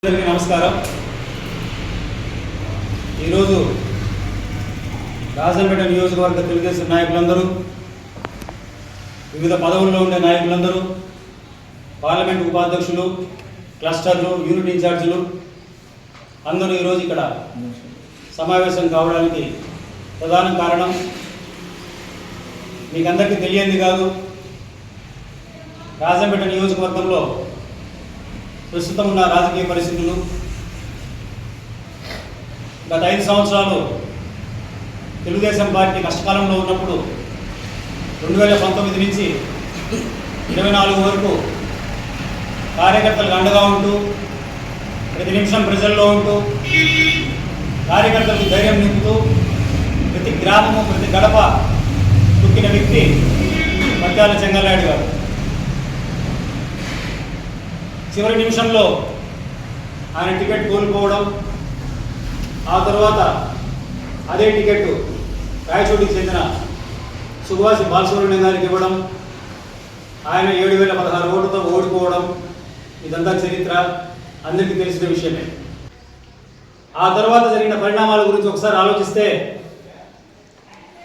నమస్కారం. ఈరోజు రాజంపేట నియోజకవర్గ తెలుగుదేశం నాయకులందరూ, వివిధ పదవుల్లో ఉండే నాయకులందరూ, పార్లమెంట్ ఉపాధ్యక్షులు, క్లస్టర్లు, యూనిట్ ఇన్ఛార్జీలు అందరూ ఈరోజు ఇక్కడ సమావేశం కావడానికి ప్రధాన కారణం మీకందరికీ తెలియంది కాదు. రాజంపేట నియోజకవర్గంలో ప్రస్తుతం ఉన్న రాజకీయ పరిస్థితులు, గత 5 సంవత్సరాలు తెలుగుదేశం పార్టీ కష్టకాలంలో ఉన్నప్పుడు 2019 నుంచి 24 వరకు కార్యకర్తలకు అండగా ఉంటూ, ప్రతి నిమిషం ప్రజల్లో ఉంటూ, కార్యకర్తలకు ధైర్యం నింపుతూ, ప్రతి గ్రామము, ప్రతి గడప తొక్కిన వ్యక్తి మద్యాల చెంగల్నాయుడు గారు. చివరి నిమిషంలో ఆయన టికెట్ కోల్పోవడం, ఆ తర్వాత అదే టికెట్ రాయచోటికి చెందిన సుభాష్ బాలసుబ్రహ్మణ్యం గారికి ఇవ్వడం, ఆయన 7,016 ఓట్లతో ఓడిపోవడం, ఇదంతా చరిత్ర, అందరికీ తెలిసిన విషయమే. ఆ తర్వాత జరిగిన పరిణామాల గురించి ఒకసారి ఆలోచిస్తే,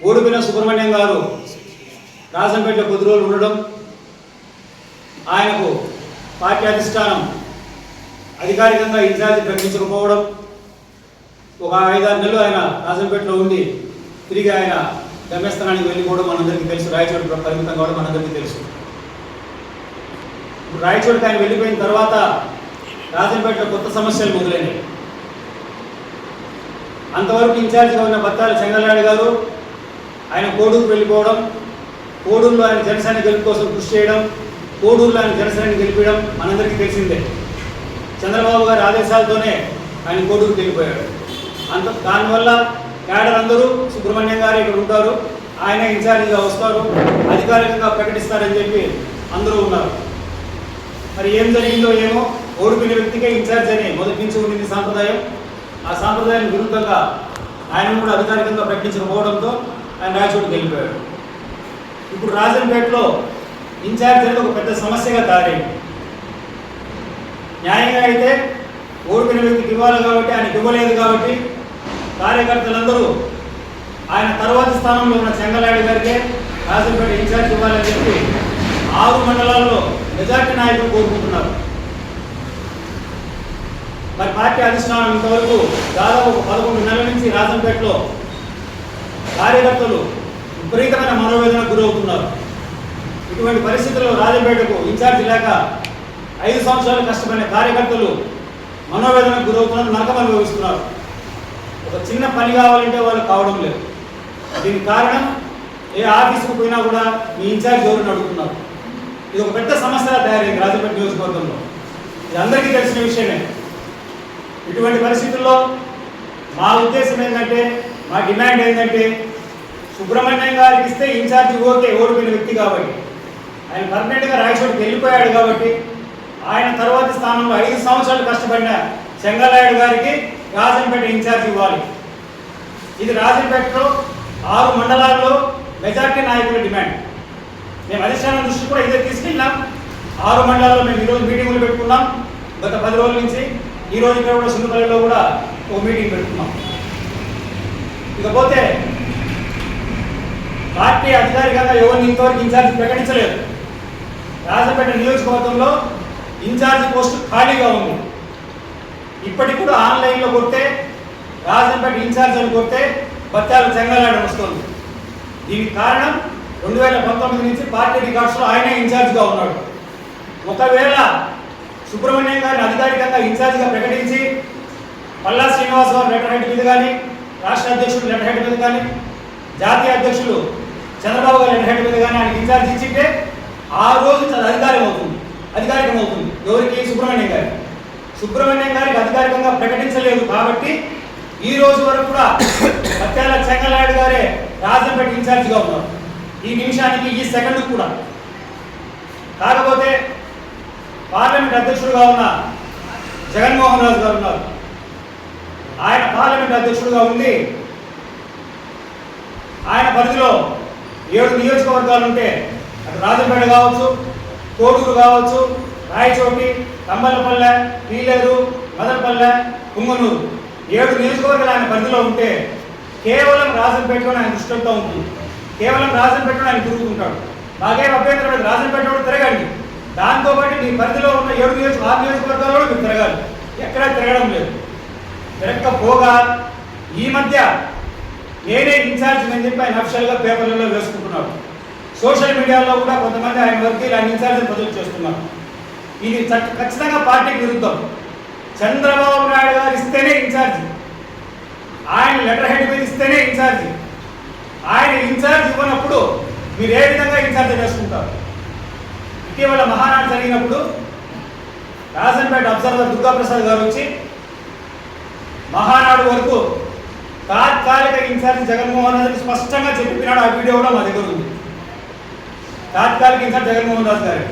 ఓడిపోయిన సుబ్రహ్మణ్యం గారు రాజంపేటలో కొద్ది రోజులు ఉండడం, ఆయనకు పార్టీ అధిష్టానం అధికారికంగా ఇన్ఛార్జి ప్రకటించకపోవడం, ఒక 5-6 నెలలు ఆయన రాజంపేటలో ఉండి తిరిగి ఆయన గమ్యస్థానానికి వెళ్ళిపోవడం మనందరికీ తెలుసు. రాయచోటి పరిమితం కావడం మనందరికీ తెలుసు. ఇప్పుడు రాయచోటికి ఆయన వెళ్ళిపోయిన తర్వాత రాజంపేటలో కొత్త సమస్యలు మొదలైనవి. అంతవరకు ఇన్ఛార్జిగా ఉన్న బత్తాల చెంగల్నాయుడు గారు ఆయన కోడూరుకు వెళ్ళిపోవడం, కోడూరులో ఆయన జనసేన గెలుపు కోసం కృషి చేయడం, కోడూరులో ఆయన జనసేనని గెలిపించడం మనందరికీ తెలిసిందే. చంద్రబాబు గారి ఆదేశాలతోనే ఆయన కోడూరుకు వెళ్ళిపోయాడు. దానివల్ల క్యాడర్ అందరూ సుబ్రహ్మణ్యం గారు ఇక్కడ ఉంటారు, ఆయన ఇన్ఛార్జిగా వస్తారు, అధికారికంగా ప్రకటిస్తారని చెప్పి అందరూ ఉన్నారు. మరి ఏం జరిగిందో ఏమో, ఓడిపోయిన వ్యక్తికే ఇన్ఛార్జ్ అని మొదటి నుంచి ఉండింది సాంప్రదాయం. ఆ సాంప్రదాయానికి విరుద్ధంగా ఆయన కూడా అధికారికంగా ప్రకటించకపోవడంతో ఆయన రాయచోటికి వెళ్ళిపోయాడు. ఇప్పుడు రాజంపేటలో ఇన్ఛార్జ్ అనేది ఒక పెద్ద సమస్యగా తయారైంది. న్యాయంగా అయితే ఓడిపోయిన వ్యక్తికి ఇవ్వాలి కాబట్టి ఆయనకి ఇవ్వలేదు కాబట్టి కార్యకర్తలందరూ ఆయన తర్వాతి స్థానంలో ఉన్న చెంగల్నాయుడు గారికే రాజంపేట ఇన్ఛార్జ్ ఇవ్వాలని చెప్పి 6 మండలాల్లో మెజార్టీ నాయకులు కోరుకుంటున్నారు. మరి పార్టీ అధిష్టానం ఇంతవరకు దాదాపు 11 నెలల నుంచి రాజంపేటలో కార్యకర్తలు విపరీతమైన మనోవేదనకు గురవుతున్నారు. ఇటువంటి పరిస్థితుల్లో రాజంపేటకు ఇన్ఛార్జి లేక 5 సంవత్సరాలు కష్టపడిన కార్యకర్తలు మనోవేదనకు గురవుతున్నారు, నరకం అనుభవిస్తున్నారు. ఒక చిన్న పని కావాలంటే వాళ్ళు కావడం లేదు. దీనికి కారణం, ఏ ఆఫీసుకు పోయినా కూడా మీ ఇన్ఛార్జ్ ఎవరిని అడుగుతున్నారు. ఇది ఒక పెద్ద సమస్యగా తయారైంది రాజంపేట నియోజకవర్గంలో. ఇది అందరికీ తెలిసిన విషయమే. ఇటువంటి పరిస్థితుల్లో మా ఉద్దేశం ఏంటంటే, మా డిమాండ్ ఏంటంటే, సుబ్రహ్మణ్యం గారికి ఇస్తే ఇన్ఛార్జి ఓకే, ఓడిపోయిన వ్యక్తి కాబట్టి, ఆయన పర్మనెంట్గా రాయచోటికి వెళ్ళిపోయాడు కాబట్టి, ఆయన తర్వాతి స్థానంలో 5 సంవత్సరాలు కష్టపడిన చెంగల్నాయుడు గారికి రాజంపేట ఇన్ఛార్జ్ ఇవ్వాలి. ఇది రాజంపేటలో 6 మండలాల్లో మెజార్టీ నాయకుల డిమాండ్. మేము అధిష్టానం దృష్టి కూడా ఇదే తీసుకెళ్ళినాం. 6 మండలాల్లో మేము ఈరోజు మీటింగులు పెట్టుకున్నాం. గత 10 రోజుల నుంచి ఈరోజు ఇక్కడ కూడా సున్నపల్లిలో కూడా ఒక మీటింగ్ పెట్టుకున్నాం. ఇకపోతే పార్టీ అధికారికంగా ఎవరిని ఇంతవరకు ఇన్ఛార్జ్ ప్రకటించలేదు. రాజంపేట నియోజకవర్గంలో ఇన్ఛార్జ్ పోస్టు ఖాళీగా ఉంది. ఇప్పటికి కూడా ఆన్లైన్లో కొడితే రాజంపేట ఇన్ఛార్జ్ అని కొడితే బత్యాల చెంగల్నాయుడు వస్తుంది. దీనికి కారణం 2019 నుంచి పార్టీ రికార్డ్స్లో ఆయనే ఇన్ఛార్జ్గా ఉన్నాడు. ఒకవేళ సుబ్రహ్మణ్యం గారిని అధికారికంగా ఇన్ఛార్జిగా ప్రకటించి పల్లా శ్రీనివాసరావు లెటర్ హెడ్ మీద కానీ, రాష్ట్ర అధ్యక్షుడు లెటర్ హెడ్ మీద కానీ, జాతీయ అధ్యక్షులు చంద్రబాబు గారి లెటర్ హెడ్ మీద కానీ ఆయనకి ఇన్ఛార్జ్ ఇచ్చింటే ఆ రోజు అధికారికం అవుతుంది. ఎవరికి? సుబ్రహ్మణ్యం గారికి అధికారికంగా ప్రకటించలేదు కాబట్టి ఈ రోజు వరకు కూడా బత్యాల చెంగల్నాయుడు గారే రాజంపేట ఇన్ఛార్జిగా ఉన్నారు. ఈ నిమిషానికి, ఈ సెకండ్ కూడా. కాకపోతే పార్లమెంట్ అధ్యక్షుడుగా ఉన్న జగన్మోహన్ రాజు గారు ఉన్నారు. ఆయన పార్లమెంట్ అధ్యక్షుడుగా ఉండి ఆయన పరిధిలో 7 నియోజకవర్గాలు ఉంటే, అటు రాజంపేట కావచ్చు, కోడూరు కావచ్చు, రాయచోటి, తంబలపల్లె, పీలేరు, మదనపల్లె, పుంగనూరు 7 నియోజకవర్గాలు ఆయన పరిధిలో ఉంటే కేవలం రాజంపేటలో ఆయన దృష్టితో ఉంటుంది. కేవలం రాజంపేటలో ఆయన తిరుగుతుంటాడు. మాకేం అభ్యంతరం లేదు, రాజంపేటలో తిరగండి. దాంతోపాటు మీ పరిధిలో ఉన్న 6 నియోజకవర్గాల్లో మీరు తిరగాలి. ఎక్కడా తిరగడం లేదు. తిరగకపోగా ఈ మధ్య నేనే ఇన్ఛార్జ్ అని చెప్పి ఆయన అఫిషియల్గా పేపర్లలో వేసుకుంటున్నాడు. సోషల్ మీడియాలో కూడా కొంతమంది ఆయన వర్గీయులు ఆయన ఇన్ఛార్జ్ బదులు చేస్తున్నారు. ఇది ఖచ్చితంగా పార్టీకి విరుద్ధం. చంద్రబాబు నాయుడు గారు ఇస్తేనే ఇన్ఛార్జ్, ఆయన లెటర్ హెడ్ మీద ఇస్తేనే ఇన్ఛార్జ్. ఆయన ఇన్ఛార్జ్ ఇవ్వనప్పుడు మీరు ఏ విధంగా ఇన్ఛార్జ్ వేసుకుంటారు? ఇటీవల మహానాడు జరిగినప్పుడు రాజంపేట అబ్జర్వర్ దుర్గాప్రసాద్ గారు వచ్చి మహానాడు వరకు తాత్కాలిక ఇన్ఛార్జ్ జగన్మోహన్ రాజు స్పష్టంగా చెప్పినాడు. ఆ వీడియో కూడా మా దగ్గర ఉంది. తాత్కాలిక ఇన్ఛార్జ్ జగన్మోహన్ రాజు గారు